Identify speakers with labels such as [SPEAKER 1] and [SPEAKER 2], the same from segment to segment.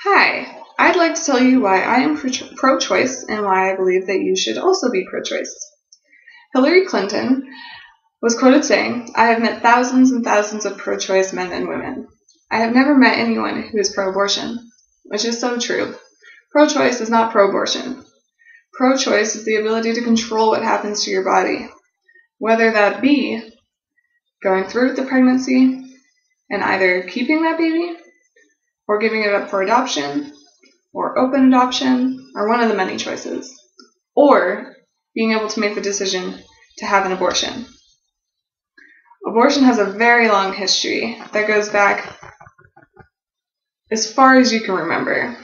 [SPEAKER 1] Hi, I'd like to tell you why I am pro-choice and why I believe that you should also be pro-choice. Hillary Clinton was quoted saying, "I have met thousands and thousands of pro-choice men and women. I have never met anyone who is pro-abortion," which is so true. Pro-choice is not pro-abortion. Pro-choice is the ability to control what happens to your body, whether that be going through with the pregnancy and either keeping that baby or giving it up for adoption, or open adoption, or one of the many choices, or being able to make the decision to have an abortion. Abortion has a very long history that goes back as far as you can remember.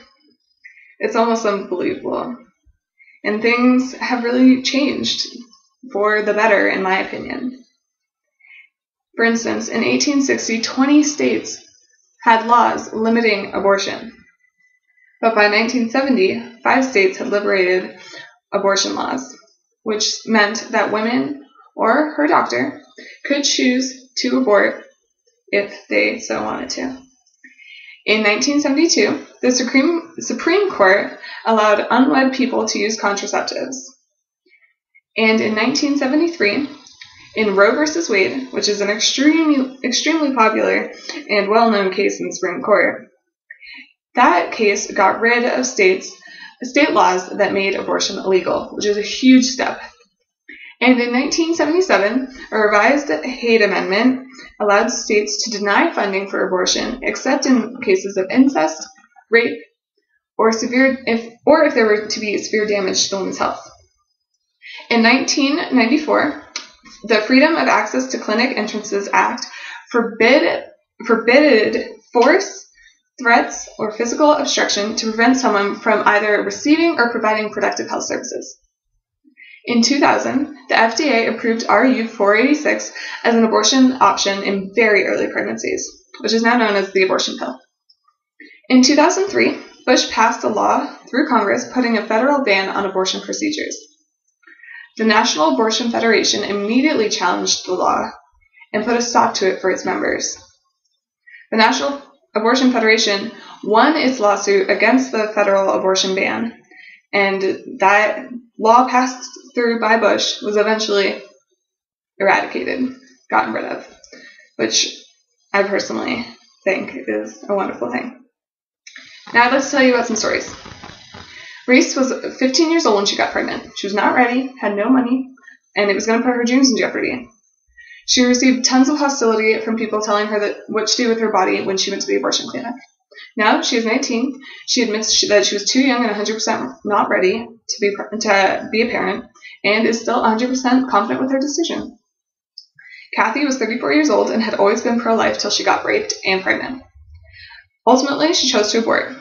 [SPEAKER 1] It's almost unbelievable. And things have really changed for the better, in my opinion. For instance, in 1860, 20 states had laws limiting abortion. But by 1970, 5 states had liberated abortion laws, which meant that women or her doctor could choose to abort if they so wanted to. In 1972, the Supreme Court allowed unwed people to use contraceptives. And in 1973, in Roe v. Wade, which is an extremely popular and well-known case in the Supreme Court, that case got rid of state laws that made abortion illegal, which is a huge step. And in 1977, a revised Hayde Amendment allowed states to deny funding for abortion except in cases of incest, rape, or if there were to be severe damage to the woman's health. In 1994, the Freedom of Access to Clinic Entrances Act forbade force, threats, or physical obstruction to prevent someone from either receiving or providing productive health services. In 2000, the FDA approved RU 486 as an abortion option in very early pregnancies, which is now known as the abortion pill. In 2003, Bush passed a law through Congress putting a federal ban on abortion procedures. The National Abortion Federation immediately challenged the law and put a stop to it for its members. The National Abortion Federation won its lawsuit against the federal abortion ban, and that law passed through by Bush was eventually eradicated, gotten rid of, which I personally think is a wonderful thing. Now let's tell you about some stories. Reese was 15 years old when she got pregnant. She was not ready, had no money, and it was going to put her dreams in jeopardy. She received tons of hostility from people telling her what to do with her body when she went to the abortion clinic. Now she is 19. She admits that she was too young and 100% not ready to be a parent, and is still 100% confident with her decision. Kathy was 34 years old and had always been pro-life till she got raped and pregnant. Ultimately, she chose to abort.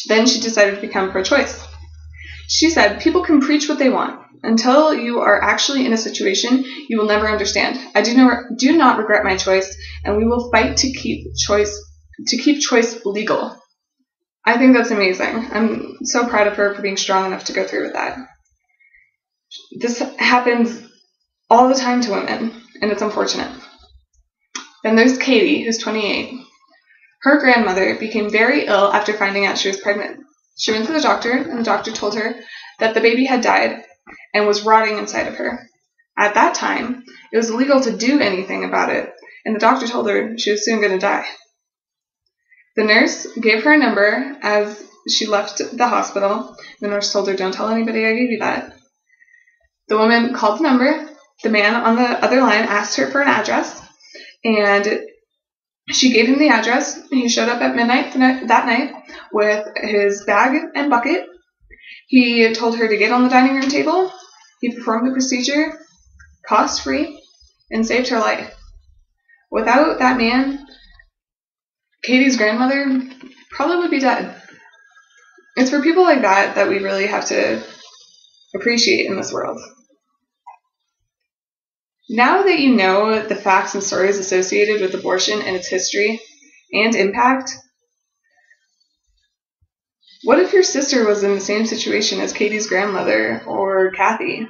[SPEAKER 1] Then she decided to become pro-choice. She said, "People can preach what they want. Until you are actually in a situation, you will never understand. I do not regret my choice, and we will fight to keep choice legal." I think that's amazing. I'm so proud of her for being strong enough to go through with that. This happens all the time to women, and it's unfortunate. Then there's Katie, who's 28. Her grandmother became very ill after finding out she was pregnant. She went to the doctor, and the doctor told her that the baby had died and was rotting inside of her. At that time, it was illegal to do anything about it, and the doctor told her she was soon going to die. The nurse gave her a number as she left the hospital. The nurse told her, "Don't tell anybody I gave you that." The woman called the number. The man on the other line asked her for an address, and she gave him the address. He showed up at midnight that night with his bag and bucket. He told her to get on the dining room table. He performed the procedure, cost-free, and saved her life. Without that man, Katie's grandmother probably would be dead. It's for people like that that we really have to appreciate in this world. Now that you know the facts and stories associated with abortion and its history and impact, what if your sister was in the same situation as Katie's grandmother or Kathy?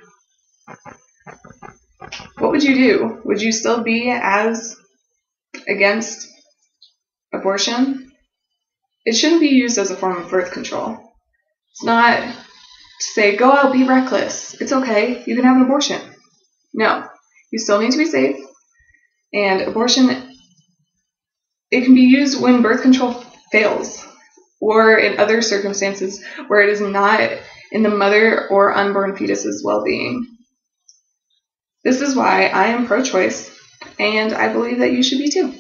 [SPEAKER 1] What would you do? Would you still be as against abortion? it shouldn't be used as a form of birth control. It's not to say, go out, be reckless. It's okay. You can have an abortion. No. You still need to be safe. And abortion, it can be used when birth control fails or in other circumstances where it is not in the mother or unborn fetus's well-being. This is why I am pro-choice, and I believe that you should be too.